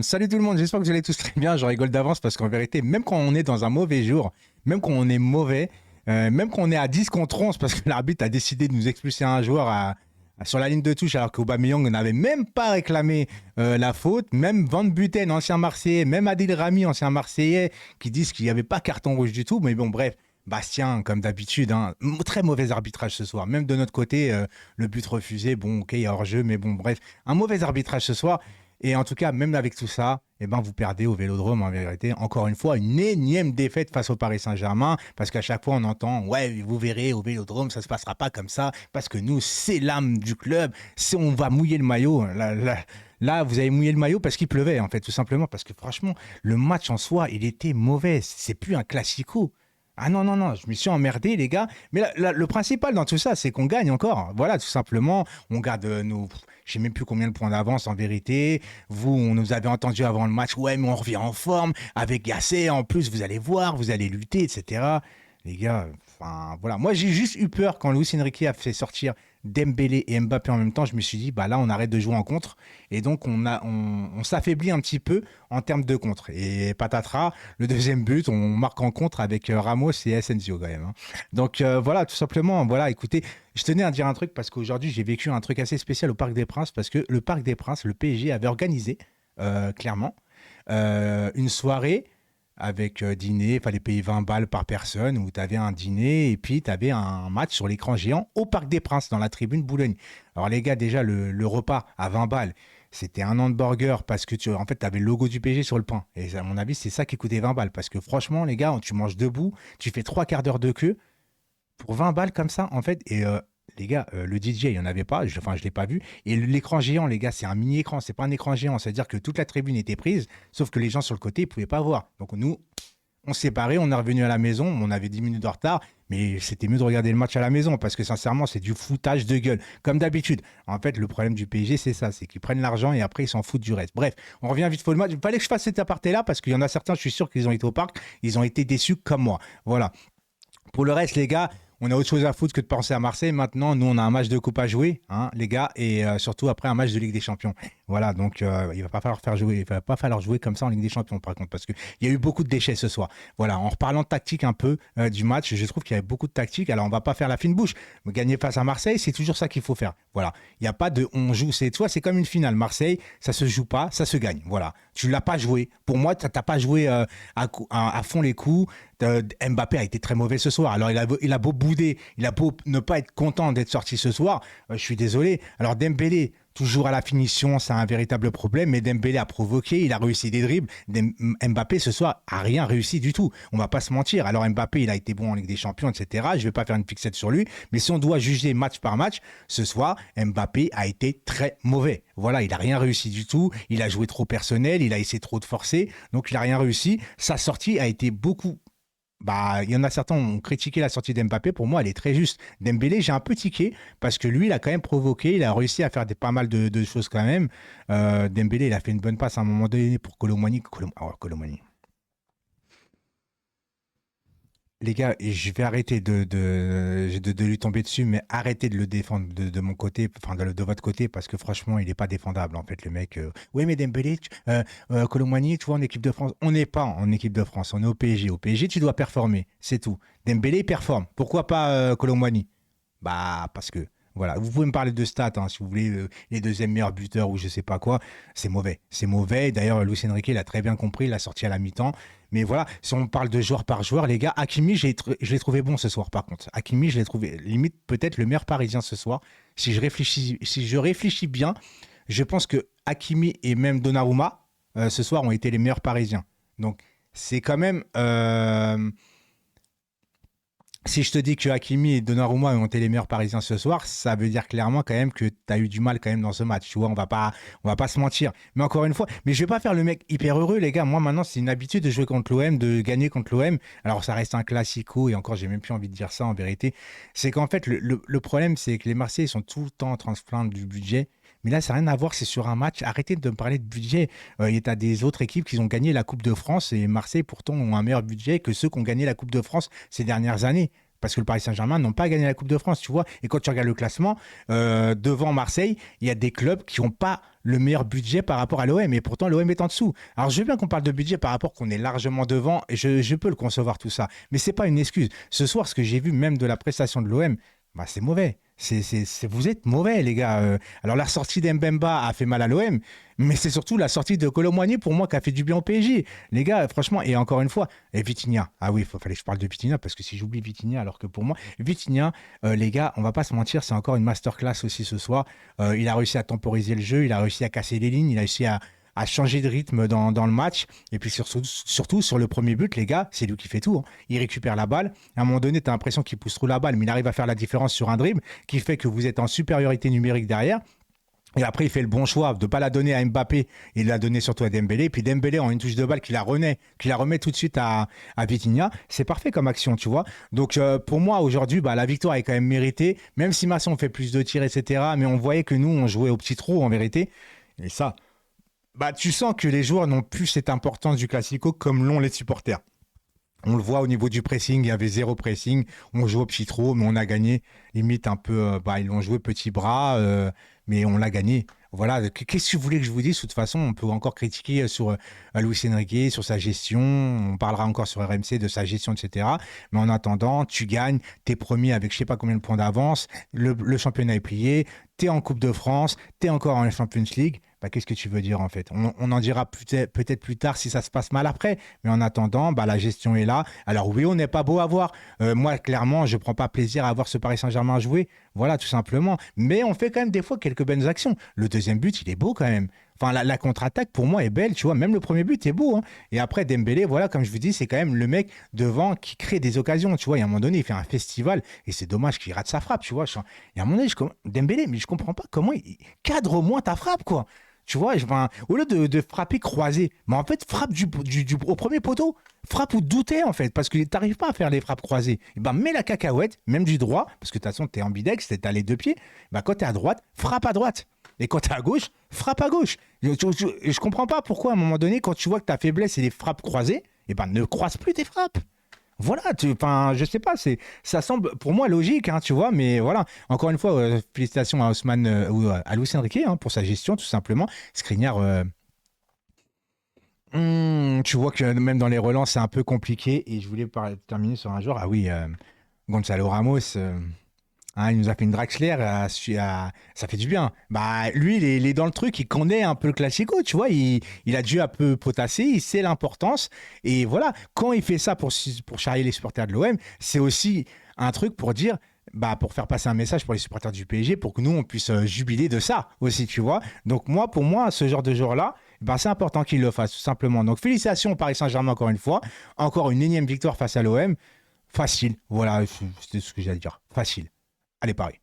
Salut tout le monde, j'espère que vous allez tous très bien. Je rigole d'avance parce qu'en vérité, même quand on est dans un mauvais jour, même quand on est mauvais, même quand on est à 10 contre 11 parce que l'arbitre a décidé de nous expulser un joueur sur la ligne de touche alors qu'Aubameyang n'avait même pas réclamé la faute, même Van Buten, ancien Marseillais, même Adil Rami, ancien Marseillais, qui disent qu'il n'y avait pas carton rouge du tout. Mais bon, bref, Bastien, comme d'habitude, hein, très mauvais arbitrage ce soir. Même de notre côté, le but refusé, bon, ok, il y a hors-jeu, mais bon, bref, un mauvais arbitrage ce soir. Et en tout cas, même avec tout ça, eh ben, vous perdez au Vélodrome, en vérité. Encore une fois, une énième défaite face au Paris Saint-Germain, parce qu'à chaque fois, on entend, ouais, vous verrez, au Vélodrome, ça se passera pas comme ça, parce que nous, c'est l'âme du club, on va mouiller le maillot. Là, vous avez mouillé le maillot parce qu'il pleuvait, en fait, tout simplement, parce que franchement, le match en soi, il était mauvais. C'est plus un classico. Ah non, non, non, je me suis emmerdé, les gars. Mais le principal dans tout ça, c'est qu'on gagne encore. Voilà, tout simplement. On garde nos. Je sais même plus combien de points d'avance en vérité. Vous, on nous avait entendu avant le match. Ouais, mais on revient en forme. Avec Gasset, en plus, vous allez voir, vous allez lutter, etc. Les gars, enfin, voilà. Moi, j'ai juste eu peur quand Luis Enrique a fait sortir Dembélé et Mbappé en même temps. Je me suis dit, bah là, on arrête de jouer en contre. Et donc, on s'affaiblit un petit peu en termes de contre. Et patatras, le deuxième but, on marque en contre avec Ramos et Asensio quand même, hein. Donc voilà, tout simplement, voilà, écoutez, je tenais à dire un truc parce qu'aujourd'hui j'ai vécu un truc assez spécial au Parc des Princes parce que le Parc des Princes, le PSG avait organisé clairement une soirée avec dîner, il fallait payer 20 balles par personne, où tu avais un dîner et puis tu avais un match sur l'écran géant au Parc des Princes, dans la tribune Boulogne. Alors les gars, déjà, le repas à 20 balles, c'était un hamburger parce que en fait, tu avais le logo du PSG sur le pain. Et à mon avis, c'est ça qui coûtait 20 balles. Parce que franchement, les gars, tu manges debout, tu fais trois quarts d'heure de queue pour 20 balles comme ça, en fait. Et les gars, le DJ, il n'y en avait pas. Enfin, je ne l'ai pas vu. Et l'écran géant, les gars, c'est un mini-écran. C'est pas un écran géant. C'est-à-dire que toute la tribune était prise, sauf que les gens sur le côté, ils ne pouvaient pas voir. Donc nous, on s'est séparés, on est revenu à la maison. On avait 10 minutes de retard. Mais c'était mieux de regarder le match à la maison parce que sincèrement, c'est du foutage de gueule. Comme d'habitude. En fait, le problème du PSG, c'est ça. C'est qu'ils prennent l'argent et après, ils s'en foutent du reste. Bref, on revient vite fait au match. Il fallait que je fasse cet aparté-là parce qu'il y en a certains, je suis sûr qu'ils ont été au parc. Ils ont été déçus comme moi. Voilà. Pour le reste, les gars, on a autre chose à foutre que de penser à Marseille. Maintenant, nous, on a un match de coupe à jouer, hein, les gars, et surtout après un match de Ligue des Champions. Voilà, donc il va pas falloir faire jouer, il va pas falloir jouer comme ça en Ligue des Champions, par contre, parce qu'il y a eu beaucoup de déchets ce soir. Voilà, en reparlant de tactique un peu du match, je trouve qu'il y avait beaucoup de tactique. Alors, on va pas faire la fine bouche. Mais gagner face à Marseille, c'est toujours ça qu'il faut faire. Voilà, il n'y a pas de on joue, c'est toi, c'est comme une finale. Marseille, ça se joue pas, ça se gagne. Voilà, tu l'as pas joué. Pour moi, tu n'as pas joué à fond les coups. Mbappé a été très mauvais ce soir. Alors il a beau bouder, il a beau ne pas être content d'être sorti ce soir. Je suis désolé. Alors Dembélé, toujours à la finition, c'est un véritable problème. Mais Dembélé a provoqué, il a réussi des dribbles. Mbappé ce soir a rien réussi du tout. On va pas se mentir. Alors Mbappé, il a été bon en Ligue des Champions, etc. Je vais pas faire une fixette sur lui. Mais si on doit juger match par match, ce soir, Mbappé a été très mauvais. Voilà, il a rien réussi du tout. Il a joué trop personnel, il a essayé trop de forcer. Donc il a rien réussi. Sa sortie a été beaucoup. Bah, il y en a certains qui ont critiqué la sortie d'Mbappé. Pour moi, elle est très juste. Dembélé, j'ai un peu tiqué parce que lui, il a quand même provoqué. Il a réussi à faire pas mal de choses quand même. Dembélé, il a fait une bonne passe à un moment donné pour Colomani. Colomani. Les gars, je vais arrêter de lui tomber dessus, mais arrêtez de le défendre de mon côté, enfin de votre côté, parce que franchement, il n'est pas défendable, en fait, le mec. Oui, mais Dembélé, Colomani, tu vois, en équipe de France, on n'est pas en équipe de France, on est au PSG. Au PSG, tu dois performer, c'est tout. Dembélé, il performe. Pourquoi pas Colomani? Bah, parce que, voilà, vous pouvez me parler de stats, hein, si vous voulez, les deuxièmes meilleurs buteurs ou je sais pas quoi, c'est mauvais. C'est mauvais. D'ailleurs, Luis Enrique l'a très bien compris, il l'a sorti à la mi-temps. Mais voilà, si on parle de joueur par joueur, les gars, Hakimi, je l'ai trouvé bon ce soir, par contre. Hakimi, je l'ai trouvé limite peut-être le meilleur parisien ce soir. Si je réfléchis bien, je pense que Hakimi et même Donnarumma, ce soir, ont été les meilleurs parisiens. Donc, c'est quand même. Si je te dis que Hakimi et Donnarumma ont été les meilleurs Parisiens ce soir, ça veut dire clairement quand même que tu as eu du mal quand même dans ce match. Tu vois, on va pas se mentir. Mais encore une fois, mais je vais pas faire le mec hyper heureux, les gars. Moi maintenant, c'est une habitude de jouer contre l'OM, de gagner contre l'OM. Alors ça reste un classico et encore, j'ai même plus envie de dire ça en vérité. C'est qu'en fait, le problème, c'est que les Marseillais sont tout le temps en train de se plaindre du budget. Mais là, ça n'a rien à voir, c'est sur un match. Arrêtez de me parler de budget. Il y a des autres équipes qui ont gagné la Coupe de France et Marseille pourtant ont un meilleur budget que ceux qui ont gagné la Coupe de France ces dernières années. Parce que le Paris Saint-Germain n'ont pas gagné la Coupe de France, tu vois. Et quand tu regardes le classement, devant Marseille, il y a des clubs qui n'ont pas le meilleur budget par rapport à l'OM. Et pourtant, l'OM est en dessous. Alors, je veux bien qu'on parle de budget par rapport qu'on est largement devant. Et je peux le concevoir tout ça. Mais ce n'est pas une excuse. Ce soir, ce que j'ai vu même de la prestation de l'OM, bah, c'est mauvais. Vous êtes mauvais, les gars. Alors, la sortie d'Mbemba a fait mal à l'OM, mais c'est surtout la sortie de Kolo Muani, pour moi, qui a fait du bien au PSG. Les gars, franchement, et encore une fois, et Vitinha. Ah oui, fallait que je parle de Vitinha, parce que si j'oublie Vitinha, alors que pour moi, Vitinha, les gars, on va pas se mentir, c'est encore une masterclass aussi ce soir. Il a réussi à temporiser le jeu, il a réussi à casser les lignes, il a réussi à changer de rythme dans le match. Et puis surtout, sur le premier but, les gars, c'est lui qui fait tout, hein. Il récupère la balle. À un moment donné, tu as l'impression qu'il pousse trop la balle, mais il arrive à faire la différence sur un dribble qui fait que vous êtes en supériorité numérique derrière. Et après, il fait le bon choix de ne pas la donner à Mbappé et de la donner surtout à Dembélé. Puis Dembélé, en une touche de balle, qui la remet tout de suite à Vitinha. C'est parfait comme action, tu vois. Donc, pour moi, aujourd'hui, bah, la victoire est quand même méritée. Même si Masson fait plus de tirs, etc. Mais on voyait que nous, on jouait au petit trou, en vérité. Et ça, bah, tu sens que les joueurs n'ont plus cette importance du Classico comme l'ont les supporters. On le voit au niveau du pressing, il y avait zéro pressing. On joue au petit trou, mais on a gagné. Limite un peu, bah, ils l'ont joué petit bras, mais on l'a gagné. Voilà, qu'est-ce que vous voulez que je vous dise? De toute façon, on peut encore critiquer sur Luis Enrique, sur sa gestion. On parlera encore sur RMC de sa gestion, etc. Mais en attendant, tu gagnes, t'es premier avec je sais pas combien de points d'avance. Le championnat est plié. T'es en Coupe de France, t'es encore en Champions League. Bah, qu'est-ce que tu veux dire en fait? On en dira peut-être plus tard si ça se passe mal après. Mais en attendant, bah, la gestion est là. Alors oui, on n'est pas beau à voir. Moi, clairement, je ne prends pas plaisir à voir ce Paris Saint-Germain jouer. Voilà, tout simplement. Mais on fait quand même des fois quelques belles actions. Le deuxième but, il est beau quand même. Enfin, la contre-attaque, pour moi, est belle, tu vois. Même le premier but est beau, hein. Et après, Dembélé, voilà, comme je vous dis, c'est quand même le mec devant qui crée des occasions, tu vois. Il y a un moment donné, il fait un festival et c'est dommage qu'il rate sa frappe, tu vois. Il y a un moment donné, Dembélé, mais je comprends pas comment il cadre au moins ta frappe, quoi. Tu vois, enfin, au lieu de frapper croisé, mais en fait, frappe au premier poteau, frappe ou douter, en fait, parce que tu n'arrives pas à faire les frappes croisées. Et ben, mets la cacahuète, même du droit, parce que de toute façon, tu es ambidex, tu as les deux pieds. Ben, quand tu es à droite, frappe à droite. Et quand tu es à gauche, frappe à gauche. Je comprends pas pourquoi, à un moment donné, quand tu vois que ta faiblesse, c'est les frappes croisées, et ben, ne croise plus tes frappes. Voilà, je sais pas, ça semble pour moi logique, hein, tu vois, mais voilà. Encore une fois, félicitations à Ousmane ou à Luis Enrique, hein, pour sa gestion, tout simplement. Skriniar, tu vois que même dans les relances, c'est un peu compliqué. Et je voulais terminer sur un joueur. Ah oui, Gonzalo Ramos. Hein, il nous a fait une Draxler, ça fait du bien. Bah, lui, il est dans le truc, il connaît un peu le Classico, tu vois, il a dû un peu potasser, il sait l'importance. Et voilà, quand il fait ça pour charrier les supporters de l'OM, c'est aussi un truc pour dire, bah, pour faire passer un message pour les supporters du PSG, pour que nous, on puisse jubiler de ça aussi, tu vois. Donc moi, pour moi, ce genre de jour-là, bah, c'est important qu'il le fasse, tout simplement. Donc félicitations au Paris Saint-Germain encore une fois. Encore une énième victoire face à l'OM. Facile, voilà, c'était ce que j'ai à dire. Facile. Allez, Paris.